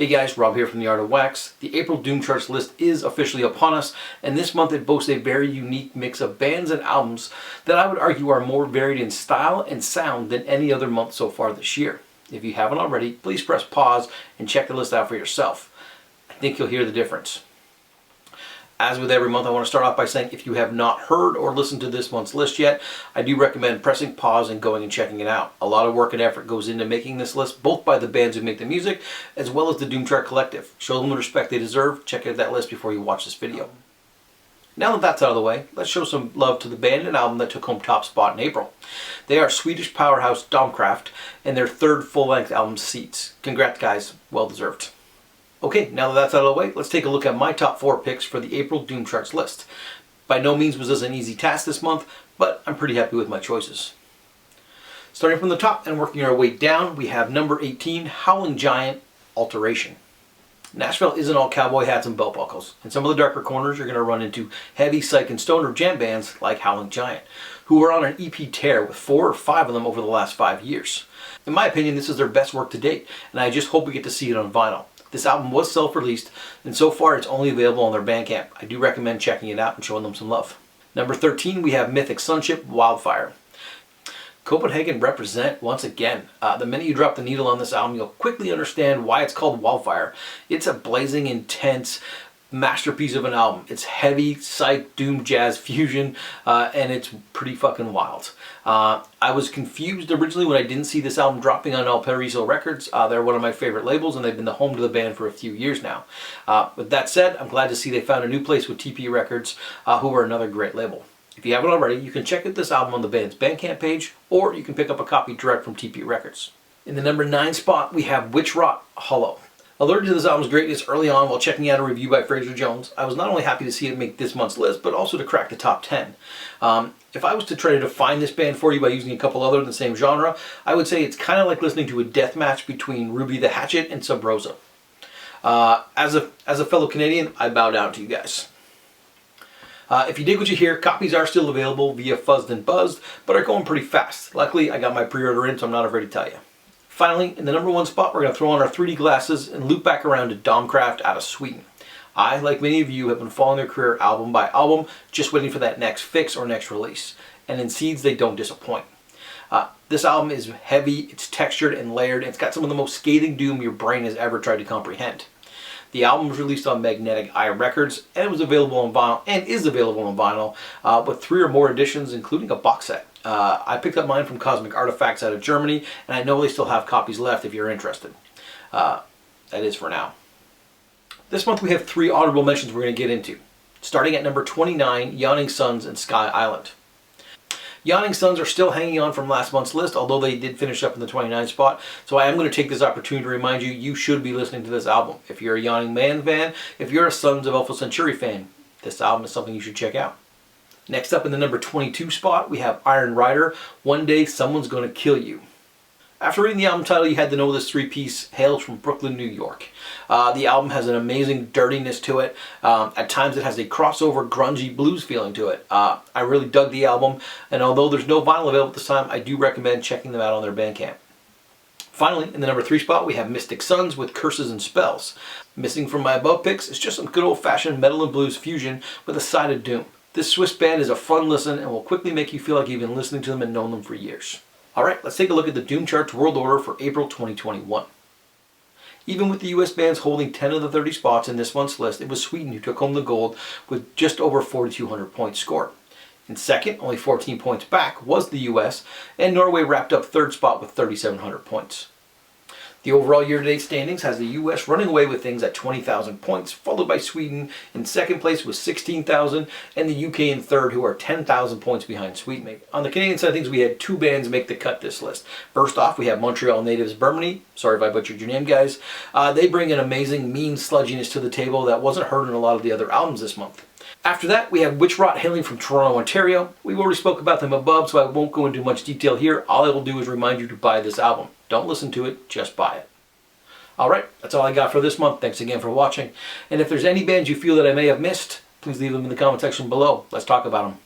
Hey guys, Rob here from the Art of Wax. The April Doom Charts list is officially upon us, and this month it boasts a very unique mix of bands and albums that I would argue are more varied in style and sound than any other month so far this year. If you haven't already, please press pause and check the list out for yourself. I think you'll hear the difference. As with every month, I want to start off by saying if you have not heard or listened to this month's list yet, I do recommend pressing pause and going and checking it out. A lot of work and effort goes into making this list, both by the bands who make the music, as well as the Doom Chart Collective. Show them the respect they deserve. Check out that list before you watch this video. Now that that's out of the way, let's show some love to the band and album that took home top spot in April. They are Swedish powerhouse Domkraft and their third full-length album, Seeds. Congrats guys, well deserved. Okay, now that that's out of the way, let's take a look at my top 4 picks for the April Doom Charts list. By no means was this an easy task this month, but I'm pretty happy with my choices. Starting from the top and working our way down, we have number 18, Howling Giant, Alteration. Nashville isn't all cowboy hats and belt buckles. In some of the darker corners, you're going to run into heavy psych and stoner jam bands like Howling Giant, who are on an EP tear with 4 or 5 of them over the last 5 years. In my opinion, this is their best work to date, and I just hope we get to see it on vinyl. This album was self-released, and so far it's only available on their Bandcamp. I do recommend checking it out and showing them some love. Number 13, we have Mythic Sunship, WildFire. Copenhagen represent once again. The minute you drop the needle on this album, you'll quickly understand why it's called WildFire. It's a blazing, intense masterpiece of an album. It's heavy, psych, doom, jazz, fusion, and it's pretty fucking wild. I was confused originally when I didn't see this album dropping on El Paraíso Records. They're one of my favorite labels, and they've been the home to the band for a few years now. With that said, I'm glad to see they found a new place with TP Records, who are another great label. If you haven't already, you can check out this album on the band's Bandcamp page, or you can pick up a copy direct from TP Records. In the number 9 spot, we have Witchrot, Hollow. Alerted to this album's greatness early on while checking out a review by Fraser Jones, I was not only happy to see it make this month's list, but also to crack the top 10. If I was to try to define this band for you by using a couple other in the same genre, I would say it's kind of like listening to a death match between Ruby the Hatchet and Sub Rosa. As a fellow Canadian, I bow down to you guys. If you dig what you hear, copies are still available via Fuzzed and Buzzed, but are going pretty fast. Luckily, I got my pre-order in, so I'm not afraid to tell you. Finally, in the number 1 spot, we're going to throw on our 3D glasses and loop back around to Domkraft out of Sweden. I, like many of you, have been following their career album by album, just waiting for that next fix or next release. And in Seeds, they don't disappoint. This album is heavy, it's textured and layered, and it's got some of the most scathing doom your brain has ever tried to comprehend. The album was released on Magnetic Eye Records, and it was available on vinyl, and is available on vinyl, with 3 or more editions, including a box set. I picked up mine from Cosmic Artifacts out of Germany, and I know they still have copies left if you're interested. That is for now. This month we have 3 honorable mentions we're going to get into. Starting at number 29, Yawning Suns and Sky Island. Yawning Suns are still hanging on from last month's list, although they did finish up in the 29th spot. So I am going to take this opportunity to remind you, you should be listening to this album. If you're a Yawning Man fan, if you're a Sons of Alpha Centauri fan, this album is something you should check out. Next up in the number 22 spot, we have Iron Rider, One Day Someone's Gonna Kill You. After reading the album title, you had to know this 3-piece hails from Brooklyn, New York. The album has an amazing dirtiness to it. At times it has a crossover grungy blues feeling to it. I really dug the album, and although there's no vinyl available at this time, I do recommend checking them out on their Bandcamp. Finally, in the number 3 spot, we have Mystic Suns with Curses and Spells. Missing from my above picks is just some good old-fashioned metal and blues fusion with a side of doom. This Swiss band is a fun listen and will quickly make you feel like you've been listening to them and known them for years. Alright, let's take a look at the Doom Charts World Order for April 2021. Even with the US bands holding 10 of the 30 spots in this month's list, it was Sweden who took home the gold with just over 4,200 points scored. In second, only 14 points back, was the US, and Norway wrapped up third spot with 3,700 points. The overall year-to-date standings has the US running away with things at 20,000 points, followed by Sweden in second place with 16,000, and the UK in third, who are 10,000 points behind Sweden. On the Canadian side of things, we had 2 bands make the cut this list. First off, we have Montreal natives BIRMANI. Sorry if I butchered your name, guys. They bring an amazing, mean sludginess to the table that wasn't heard in a lot of the other albums this month. After that, we have Witchrot hailing from Toronto, Ontario. We've already spoke about them above, so I won't go into much detail here. All I will do is remind you to buy this album. Don't listen to it, just buy it. Alright, that's all I got for this month. Thanks again for watching. And if there's any bands you feel that I may have missed, please leave them in the comment section below. Let's talk about them.